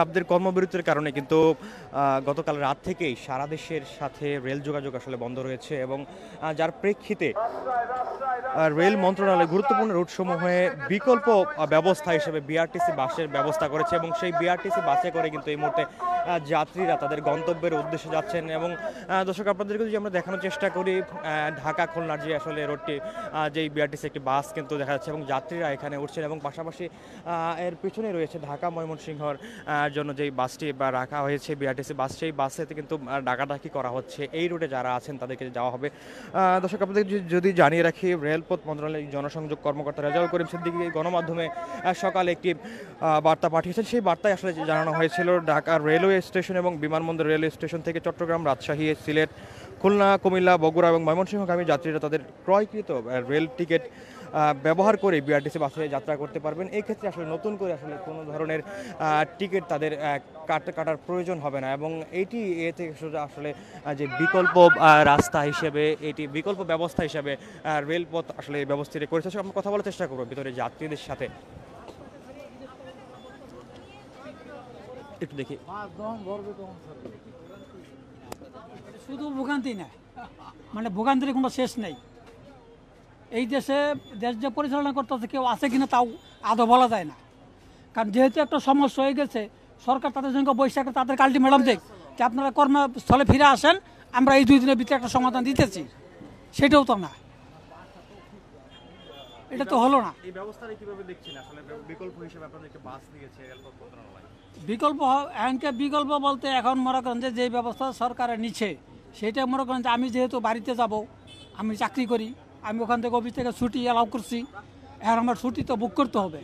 আপনাদের কর্মবিরতির কারণে কিন্তু গতকাল রাত থেকেই সারা দেশের সাথে রেল যোগাযোগ আসলে বন্ধ রয়েছে এবং যার প্রেক্ষিতে রেল মন্ত্রণালয় গুরুত্বপূর্ণ রুটসমূহে বিকল্প ব্যবস্থা হিসেবে বিআরটিসি বাসের ব্যবস্থা করেছে এবং সেই বিআরটিসি বাসে করে কিন্তু এই মুহূর্তে যাত্রীরা তাদের গন্তব্যের উদ্দেশ্যে যাচ্ছেন। এবং দর্শক আপনাদেরকে যদি আমরা দেখানোর চেষ্টা করি, ঢাকা খুলনার যে আসলে রোডটি, যেই বিআরটিসি একটি বাস কিন্তু দেখা যাচ্ছে এবং যাত্রীরা এখানে উঠছেন এবং পাশাপাশি এর পিছনে রয়েছে ঢাকা ময়মনসিংহর জন্য যেই বাসটি রাখা হয়েছে বিআরটিসি বাস, সেই বাসেতে কিন্তু ডাকাডাকি করা হচ্ছে এই রুটে যারা আছেন তাদেরকে যাওয়া হবে। দর্শক আপনাদের যদি জানিয়ে রাখি, রেলপথ মন্ত্রণালয়ের জনসংযোগ কর্মকর্তা রেজাউল করিম সিদ্দিকী গণমাধ্যমে সকালে একটি বার্তা পাঠিয়েছেন। সেই বার্তায় আসলে জানানো হয়েছিল ঢাকা রেলওয়ে স্টেশন এবং বিমানবন্দর রেলওয়ে স্টেশন থেকে চট্টগ্রাম, রাজশাহী, সিলেট, খুলনা, কুমিল্লা, বগুড়া এবং ময়মনসিংহগামী যাত্রীরা তাদের ক্রয়কৃত রেল টিকিট ব্যবহার করে বিআরটিসি বাসে যাত্রা করতে পারবেন। এই ক্ষেত্রে আসলে নতুন করে আসলে কোনো ধরনের টিকিট তাদের কাটার প্রয়োজন হবে না এবং এটি এ থেকে আসলে যে বিকল্প রাস্তা হিসেবে, এটি বিকল্প ব্যবস্থা হিসেবে রেলপথ আসলে এই ব্যবস্থাটি করেছে। আমরা কথা বলার চেষ্টা করবো ভিতরে যাত্রীদের সাথে, একটু দেখি। শুধু ভোগান্তি না, মানে ভোগান্তির কোনো শেষ নেই। এই দেশে দেশ যে পরিচালনা করতেছে কেউ আছে কিনা তাও আদৌ বলা যায় না, কারণ যেহেতু একটা সমস্যা হয়ে গেছে, সরকার তাদের সঙ্গে বৈশাখে তাদের আলটিমেটাম দেখ যে আপনারা কর্মস্থলে ফিরে আসেন, আমরা এই 2 দিনের ভিতরে একটা সমাধান দিতেছি, সেটাও তো না, এটা তো হলো না। এই ব্যবস্থাটা কিভাবে দেখছেন আসলে বিকল্প হিসেবে আপনাদেরকে বাস দিয়েছে রেলপথ মন্ত্রণালয়? বিকল্প বলতে এখন মনে করেন যে ব্যবস্থা সরকারের নিচ্ছে সেটা মনে করেন যে আমি যেহেতু বাড়িতে যাব, আমি চাকরি করি, আমি ওখান থেকে অফিস থেকে ছুটি অ্যালাউ করছি, এখন আমার ছুটি তো বুক করতে হবে।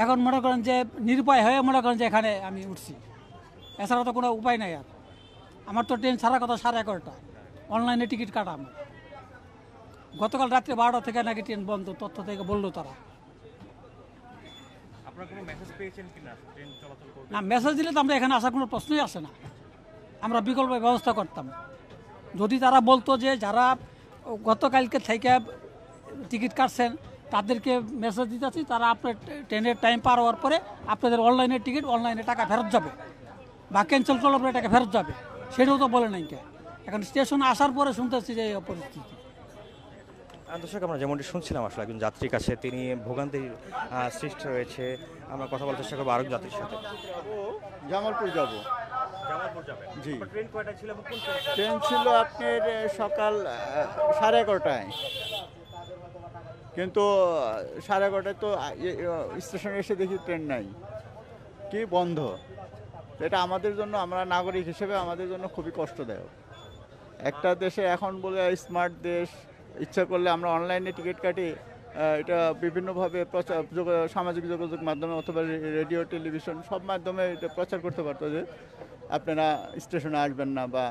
এখন মনে করেন যে নিরুপায় হয়ে মনে করেন যে এখানে আমি উঠছি, এছাড়া তো কোনো উপায় নাই। আর আমার তো ট্রেন ছাড়া কথা 11:30, অনলাইনে টিকিট কাটা আমার। গতকাল রাত্রে 12টা থেকে নাকি ট্রেন বন্ধ, তথ্য থেকে বললো তারা। না, মেসেজ দিলে তো আমরা এখানে আসার কোনো প্রশ্নই আসে না, আমরা বিকল্প ব্যবস্থা করতাম। যদি তারা বলতো যে যারা গতকালকে থেকে টিকিট কাটছেন তাদেরকে মেসেজ দিতেছি, তারা আপনার ট্রেনের টাইম পার হওয়ার পরে আপনাদের অনলাইনের টিকিট, অনলাইনে টাকা ফেরত যাবে বা ক্যান্সেল করলে আপনার টাকা ফেরত যাবে, সেটাও তো বলে নাই। এখন স্টেশনে আসার পরে শুনতেছি যে এই পরিস্থিতি। দর্শক আমরা যেমনটি শুনছিলাম আসলে একজন যাত্রীর কাছে, তিনি ভোগান্তির সৃষ্টি হয়েছে। আমরা কথা বলার চেষ্টা করবো আরেক যাত্রীর সাথে। জামালপুর যাব। জামালপুর যাবেন? জি। ট্রেন কয়টা ছিল এবং কোন ট্রেন ছিল আপনার সকাল 11:30টায়, কিন্তু 11:30টায় তো স্টেশনে এসে দেখি ট্রেন নাই, কি বন্ধ। এটা আমাদের জন্য, আমরা নাগরিক হিসেবে আমাদের জন্য খুবই কষ্টদায়ক। একটা দেশে এখন বলে স্মার্ট দেশ, ইচ্ছা করলে আমরা অনলাইনে টিকিট কাটি, এটা বিভিন্নভাবে সামাজিক যোগাযোগ মাধ্যমে অথবা রেডিও, টেলিভিশন সব মাধ্যমে এটা প্রচার করতে পারতো যে আপনারা স্টেশনে আসবেন না বা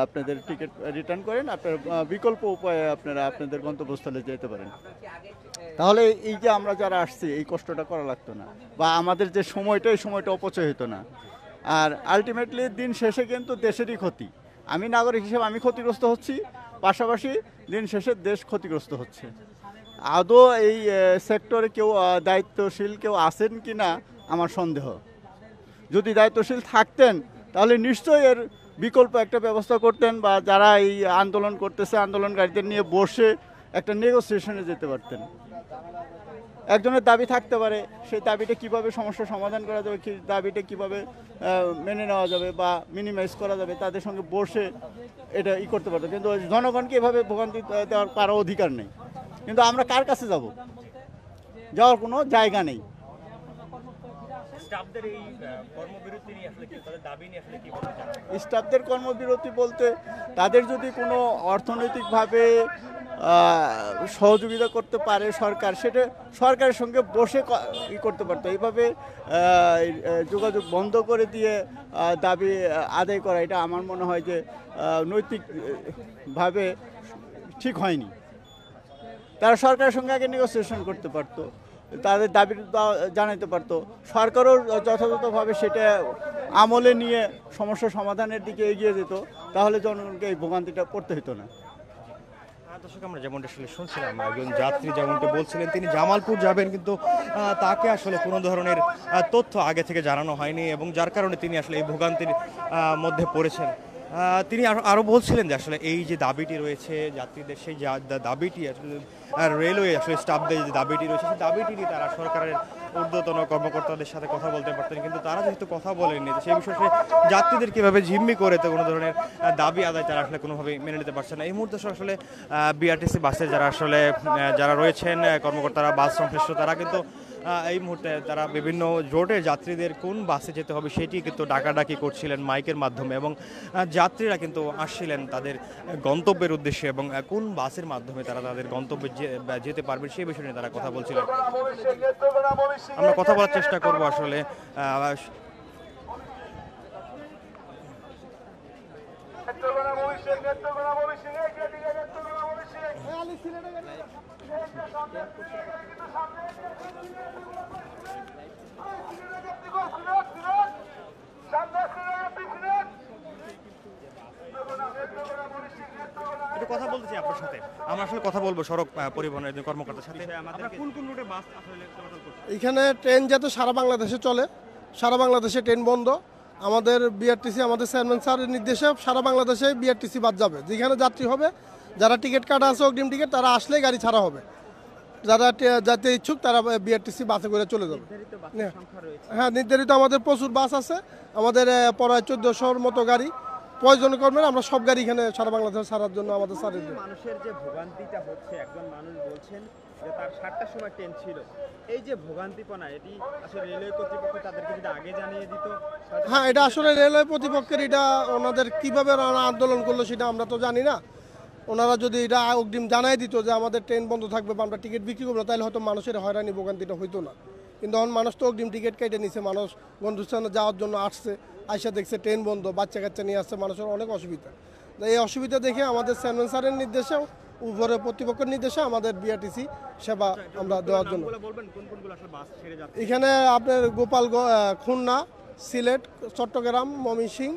আপনাদের টিকিট রিটার্ন করেন, আপনার বিকল্প উপায়ে আপনারা আপনাদের গন্তব্যস্থলে যেতে পারেন। তাহলে এই যে আমরা যারা আসছি এই কষ্টটা করা লাগতো না, বা আমাদের যে সময়টা, এই সময়টা অপচয় হতো না। আর আলটিমেটলি দিন শেষে কিন্তু দেশেরই ক্ষতি। আমি নাগরিক হিসেবে আমি ক্ষতিগ্রস্ত হচ্ছি, পাশাপাশি দিন শেষে দেশ ক্ষতিগ্রস্ত হচ্ছে। আদৌ এই সেক্টরে কেউ দায়িত্বশীল কেউ আছেন কি না আমার সন্দেহ। যদি দায়িত্বশীল থাকতেন তাহলে নিশ্চয়ই এর বিকল্প একটা ব্যবস্থা করতেন, বা যারা এই আন্দোলন করতেছে আন্দোলনকারীদের নিয়ে বসে একটা নেগোসিয়েশনে যেতে পারতেন। একজনের দাবি থাকতে পারে, সেই দাবিটা কিভাবে সমস্যা সমাধান করা যাবে, দাবিটা কিভাবে মেনে নেওয়া যাবে বা মিনিমাইজ করা যাবে, তাদের সঙ্গে বসে এটা করতে পারতো। কিন্তু জনগণকে এভাবে ভোগান্তি দেওয়ার কারো অধিকার নেই। কিন্তু আমরা কার কাছে যাব? যাওয়ার কোনো জায়গা নেই। স্টাফদের কর্মবিরতি বলতে তাদের যদি কোনো অর্থনৈতিকভাবে সহযোগিতা করতে পারে সরকার, সেটা সরকারের সঙ্গে বসে করতে পারতো। এইভাবে যোগাযোগ বন্ধ করে দিয়ে দাবি আদায় করা, এটা আমার মনে হয় যে নৈতিকভাবে ঠিক হয়নি। তারা সরকারের সঙ্গে আগে নেগোসিয়েশন করতে পারতো, তাদের দাবি জানাতে পারতো, সরকারও যথাযথভাবে সেটা আমলে নিয়ে সমস্যা সমাধানের দিকে এগিয়ে যেত, তাহলে জনগণকে এই ভোগান্তিটা করতে হতো না। দর্শক, আমরা যেমনটা আসলে শুনছিলাম, একজন যাত্রী যেমনটা বলছিলেন তিনি জামালপুর যাবেন, কিন্তু তাকে আসলে কোনো ধরনের তথ্য আগে থেকে জানানো হয়নি এবং যার কারণে তিনি আসলে এই ভোগান্তির মধ্যে পড়েছেন। তিনি আরও বলছিলেন যে আসলে এই যে দাবিটি রয়েছে যাত্রীদের, সেই দাবিটি আসলে রেলওয়ে আসলে স্টাফদের যে দাবিটি রয়েছে সেই দাবিটি নিয়ে তারা সরকারের ঊর্ধ্বতন কর্মকর্তাদের সাথে কথা বলতে পারতেন, কিন্তু তারা যেহেতু কথা বলেননি সেই বিষয়ে যাত্রীদের কীভাবে জিম্মি করে তো কোনো ধরনের দাবি আদায় তারা আসলে কোনোভাবেই মেনে নিতে পারছে না। এই মুহূর্তে আসলে বিআরটিসি বাসে যারা রয়েছেন কর্মকর্তারা, বাস সংশ্লিষ্ট, তারা কিন্তু এই মুহূর্তে তারা বিভিন্ন রোডে যাত্রীদের কোন বাসে যেতে হবে সেটি কিন্তু ডাকাডাকি করছিলেন মাইকের মাধ্যমে, এবং যাত্রীরা কিন্তু আসছিলেন তাদের গন্তব্যের উদ্দেশ্যে এবং কোন বাসের মাধ্যমে তারা তাদের গন্তব্যে যেতে পারবে সেই বিষয় নিয়ে তারা কথা বলছিলেন। আমরা কথা বলার চেষ্টা করব আসলে একটু কথা বলতে চাই আপনার সাথে। আমরা আসলে কথা বলবো সড়ক পরিবহনের একজন কর্মকর্তার সাথে। আমরা কোন কোন রুটে বাস আসলে চলাচল করছে? এখানে ট্রেন যাতে সারা বাংলাদেশে চলে, সারা বাংলাদেশে ট্রেন বন্ধ। আমাদের বিআরটিসি, আমাদের চেয়ারম্যান স্যারের নির্দেশে সারা বাংলাদেশে বিআরটিসি বাস যাবে। যেখানে যাত্রী হবে, যারা টিকিট কাটা আছে অগ্রিম টিকিট, তারা আসলে গাড়ি ছাড়া হবে। যারা যেতে ইচ্ছুক তারা বিআরটিসি বাসে করে চলে যাবে। হ্যাঁ, নির্ধারিত আমাদের প্রচুর বাস আছে, আমাদের প্রায় 1400-র মতো গাড়ি। প্রয়োজন কর্মের আমরা সব গাড়ি এখানে সারা বাংলাদেশে ছাড়ার জন্য আমাদের স্যারের মানুষের যে ভোগান্তিটা হচ্ছে, একজন মানুষ বলছেন যে তার 7টার সময় ট্রেন ছিল, এই যে ভোগান্তিপনা, এটি আসলে রেলওয়ে কর্তৃপক্ষ তাদেরকে যদি আগে জানিয়ে দিত। হ্যাঁ, এটা আসলে রেলওয়ে প্রতিপক্ষের, এটা ওনাদের কীভাবে আন্দোলন করলো সেটা আমরা তো জানি না। ওনারা যদি এটা অগ্রিম জানাই দিত যে আমাদের ট্রেন বন্ধ থাকবে বা আমরা টিকিট বিক্রি করবো, তাহলে হয়তো মানুষের হয়রানি ভোগান্তিটা হইতো না। কিন্তু এখন মানুষ তো অগ্রিম টিকিট কেটে নিছে, মানুষ বন্ধুস্থানে যাওয়ার জন্য আসছে, আইসা দেখছে ট্রেন বন্ধ, বাচ্চা কাচ্চা নিয়ে আসছে, মানুষের অনেক অসুবিধা। এই অসুবিধা দেখে আমাদের চেয়ারম্যান স্যারের নির্দেশে, উপরে প্রতিপক্ষের নির্দেশে আমাদের বিআরটিসি সেবা আমরা দেওয়ার জন্য এখানে আপনার খুলনা, সিলেট, চট্টগ্রাম, ময়মনসিংহ,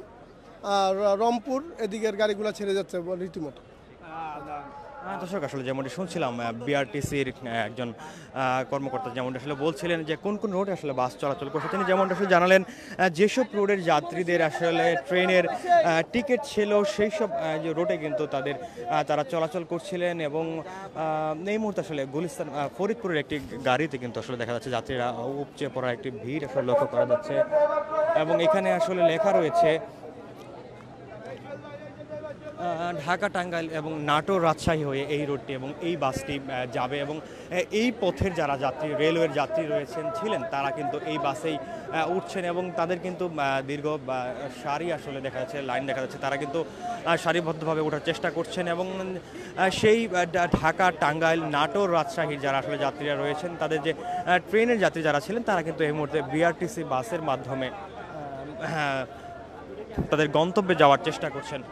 রংপুর এদিকের গাড়িগুলো ছেড়ে যাচ্ছে রীতিমতো। দর্শক, আসলে যেমনটি শুনছিলাম বিআরটিসির একজন কর্মকর্তা যেমনটা আসলে বলছিলেন যে কোন কোন রোডে আসলে বাস চলাচল করছে। তিনি যেমনটা আসলে জানালেন যেসব রোডের যাত্রীদের আসলে ট্রেনের টিকিট ছিল সেই সব যে রোডে কিন্তু তারা চলাচল করছিলেন, এবং এই মুহূর্তে আসলে গুলিস্তান ফরিদপুরের একটি গাড়িতে কিন্তু আসলে দেখা যাচ্ছে যাত্রীরা উপচে পড়ার একটি ভিড় আসলে লক্ষ্য করা যাচ্ছে, এবং এখানে আসলে লেখা রয়েছে ঢাকা, টাঙ্গাইল এবং নাটোর, রাজশাহী হয়ে এই রোডটি এবং এই বাসটি যাবে, এবং এই পথের যারা যাত্রী, রেলওয়ের যাত্রী ছিলেন তারা কিন্তু এই বাসেই উঠছেন, এবং তাদের কিন্তু দীর্ঘ সারি আসলে দেখা যাচ্ছে, লাইন দেখা যাচ্ছে, তারা কিন্তু সারিবদ্ধভাবে ওঠার চেষ্টা করছেন, এবং সেই ঢাকা, টাঙ্গাইল, নাটোর, রাজশাহীর যারা আসলে যাত্রীরা রয়েছেন, তাদের যে ট্রেনের যাত্রী যারা ছিলেন তারা কিন্তু এই মুহূর্তে বিআরটিসি বাসের মাধ্যমে তাদের গন্তব্যে যাওয়ার চেষ্টা করছেন।